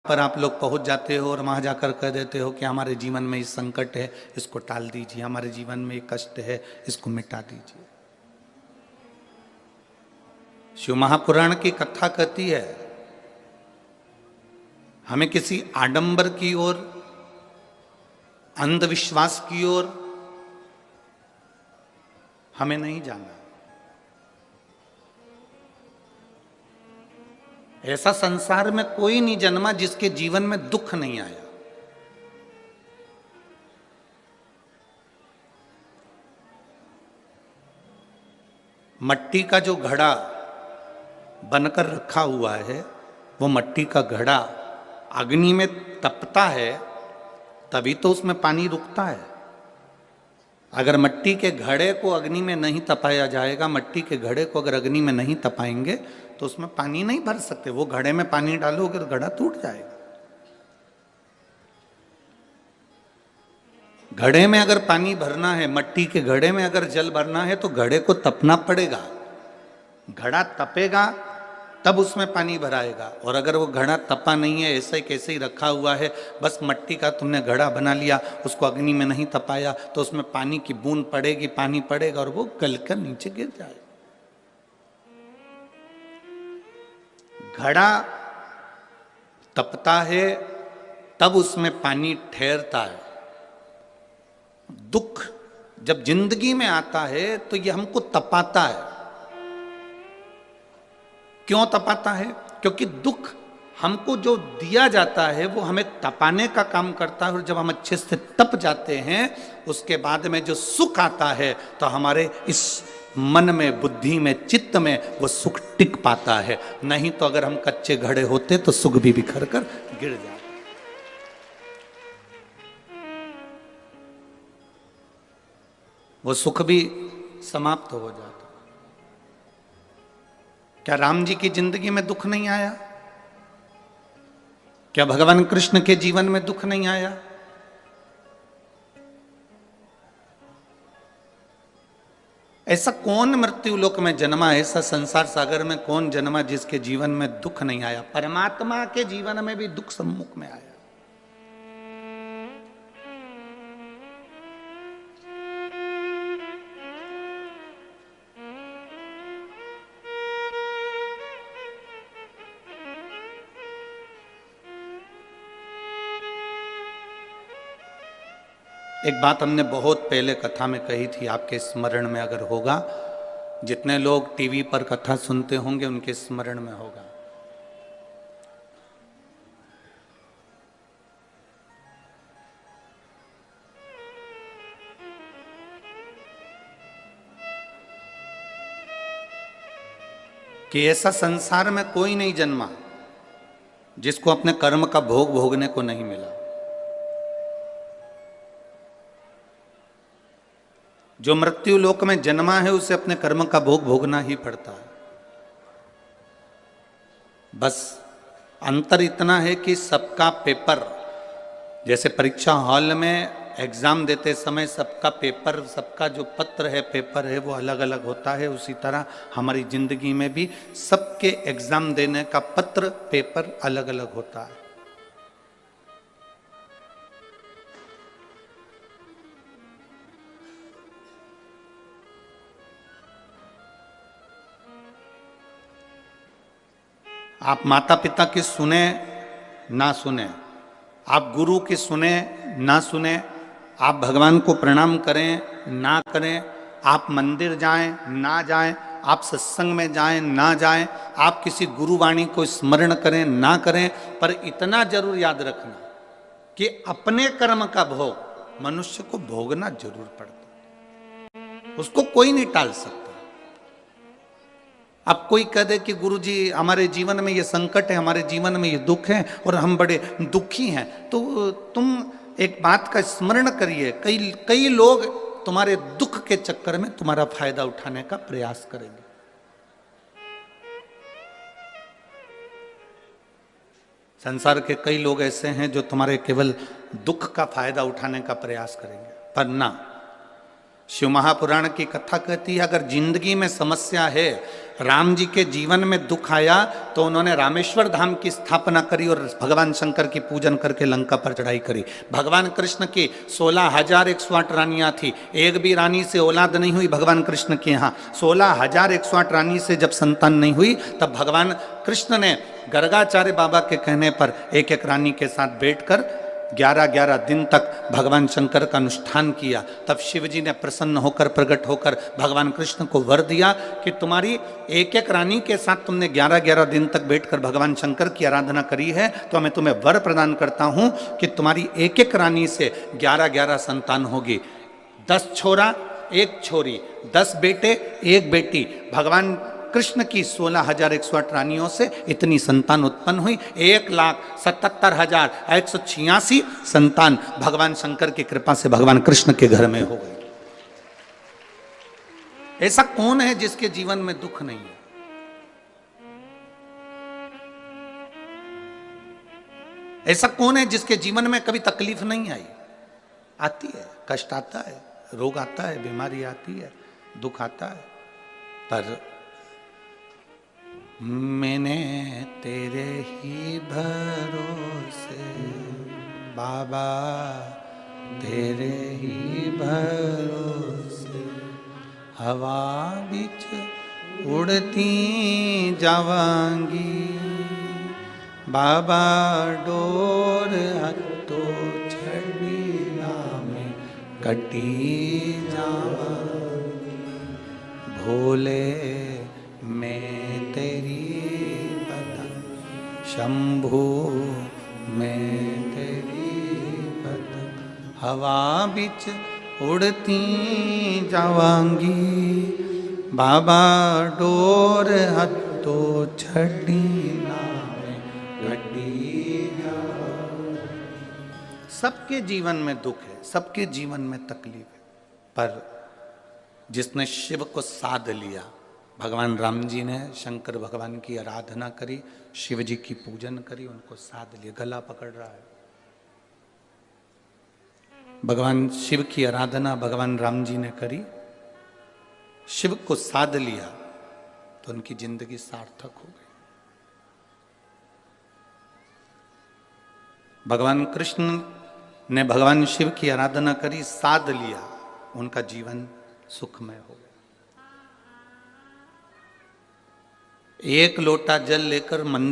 पर आप लोग पहुंच जाते हो और वहां जाकर कह देते हो कि हमारे जीवन में ये संकट है, इसको टाल दीजिए, हमारे जीवन में ये कष्ट है, इसको मिटा दीजिए। शिव महापुराण की कथा कहती है हमें किसी आडंबर की ओर, अंधविश्वास की ओर हमें नहीं जाना। ऐसा संसार में कोई नहीं जन्मा जिसके जीवन में दुख नहीं आया। मट्टी का जो घड़ा बनकर रखा हुआ है, वो मट्टी का घड़ा अग्नि में तपता है तभी तो उसमें पानी रुकता है। अगर मट्टी के घड़े को अग्नि में नहीं तपाया जाएगा, मट्टी के घड़े को अगर अग्नि में नहीं तपाएंगे तो उसमें पानी नहीं भर सकते। वो घड़े में पानी डालोगे तो घड़ा टूट जाएगा। घड़े में अगर पानी भरना है, मट्टी के घड़े में अगर जल भरना है तो घड़े को तपना पड़ेगा। घड़ा तपेगा तब उसमें पानी भराएगा। और अगर वो घड़ा तपा नहीं है, ऐसे कैसे ही रखा हुआ है, बस मट्टी का तुमने घड़ा बना लिया, उसको अग्नि में नहीं तपाया तो उसमें पानी की बूंद पड़ेगी, पानी पड़ेगा और वो गलकर नीचे गिर जाएगा। घड़ा तपता है तब उसमें पानी ठहरता है। दुख जब जिंदगी में आता है तो ये हमको तपाता है। क्यों तपाता है? क्योंकि दुख हमको जो दिया जाता है वो हमें तपाने का काम करता है। और जब हम अच्छे से तप जाते हैं उसके बाद में जो सुख आता है तो हमारे इस मन में, बुद्धि में, चित्त में वो सुख टिक पाता है। नहीं तो अगर हम कच्चे घड़े होते तो सुख भी बिखर कर गिर जाता। वो सुख भी समाप्त हो जाता। क्या राम जी की जिंदगी में दुख नहीं आया? क्या भगवान कृष्ण के जीवन में दुख नहीं आया? ऐसा कौन मृत्यु लोक में जन्मा, ऐसा संसार सागर में कौन जन्मा जिसके जीवन में दुख नहीं आया? परमात्मा के जीवन में भी दुख सम्मुख में आया। एक बात हमने बहुत पहले कथा में कही थी, आपके स्मरण में अगर होगा, जितने लोग टीवी पर कथा सुनते होंगे उनके स्मरण में होगा। कि ऐसा संसार में कोई नहीं जन्मा जिसको अपने कर्म का भोग भोगने को नहीं मिला। जो मृत्यु लोक में जन्मा है उसे अपने कर्म का भोग भोगना ही पड़ता है। बस अंतर इतना है कि सबका पेपर, जैसे परीक्षा हॉल में एग्जाम देते समय सबका पेपर, सबका जो पत्र है, पेपर है, वो अलग अलग होता है, उसी तरह हमारी जिंदगी में भी सबके एग्जाम देने का पत्र, पेपर अलग अलग होता है। आप माता पिता की सुने ना सुने, आप गुरु की सुने ना सुने, आप भगवान को प्रणाम करें ना करें, आप मंदिर जाएं ना जाएं, आप सत्संग में जाएं ना जाएं, आप किसी गुरुवाणी को स्मरण करें ना करें, पर इतना जरूर याद रखना कि अपने कर्म का भोग मनुष्य को भोगना जरूर पड़ता। उसको कोई नहीं टाल सकता। अब कोई कह दे कि गुरुजी हमारे जीवन में ये संकट है, हमारे जीवन में ये दुख है और हम बड़े दुखी हैं, तो तुम एक बात का स्मरण करिए, कई लोग तुम्हारे दुख के चक्कर में तुम्हारा फायदा उठाने का प्रयास करेंगे। संसार के कई लोग ऐसे हैं जो तुम्हारे केवल दुख का फायदा उठाने का प्रयास करेंगे, पर ना, शिव महापुराण की कथा कहती है, अगर जिंदगी में समस्या है, राम जी के जीवन में दुख आया तो उन्होंने रामेश्वर धाम की स्थापना करी और भगवान शंकर की पूजन करके लंका पर चढ़ाई करी। भगवान कृष्ण की 16,108 रानियां थी, एक भी रानी से औलाद नहीं हुई भगवान कृष्ण के यहाँ। 16,108 रानी से जब संतान नहीं हुई तब भगवान कृष्ण ने गर्गाचार्य बाबा के कहने पर एक एक रानी के साथ बैठकर 11-11 दिन तक भगवान शंकर का अनुष्ठान किया। तब शिव जी ने प्रसन्न होकर, प्रकट होकर भगवान कृष्ण को वर दिया कि तुम्हारी एक एक रानी के साथ तुमने 11-11 दिन तक बैठकर भगवान शंकर की आराधना करी है, तो मैं तुम्हें वर प्रदान करता हूं कि तुम्हारी एक एक रानी से 11-11 संतान होगी। 10 छोरा 1 छोरी, 10 बेटे 1 बेटी। भगवान कृष्ण की 16,108 रानियों से इतनी संतान उत्पन्न हुई। 1,77,186 संतान भगवान शंकर की कृपा से भगवान कृष्ण के घर में हो गई। ऐसा कौन है जिसके जीवन में दुख नहीं है? ऐसा कौन है जिसके जीवन में कभी तकलीफ नहीं आई? आती है, कष्ट आता है, रोग आता है, बीमारी आती है, दुख आता है, पर मैंने तेरे ही भरोसे बाबा, तेरे ही भरोसे हवा बिच उड़ती जावांगी, बाबा डोर हत्तो छड़ी में कटी जावांगी, भोले मैं तेरी बदन, शंभू मैं तेरी बदन, हवा बिच उड़ती जावांगी, बाबा डोर हत्तो छड़ी में घटी जावांगी। सबके जीवन में दुख है, सबके जीवन में तकलीफ है, पर जिसने शिव को साध लिया, भगवान राम जी ने शंकर भगवान की आराधना करी, शिव जी की पूजन करी, उनको साध लिया, गला पकड़ रहा है। भगवान शिव की आराधना भगवान राम जी ने करी, शिव को साध लिया, तो उनकी जिंदगी सार्थक हो गई। भगवान कृष्ण ने भगवान शिव की आराधना करी, साध लिया, उनका जीवन सुखमय हो गया। एक लोटा जल लेकर मंदिर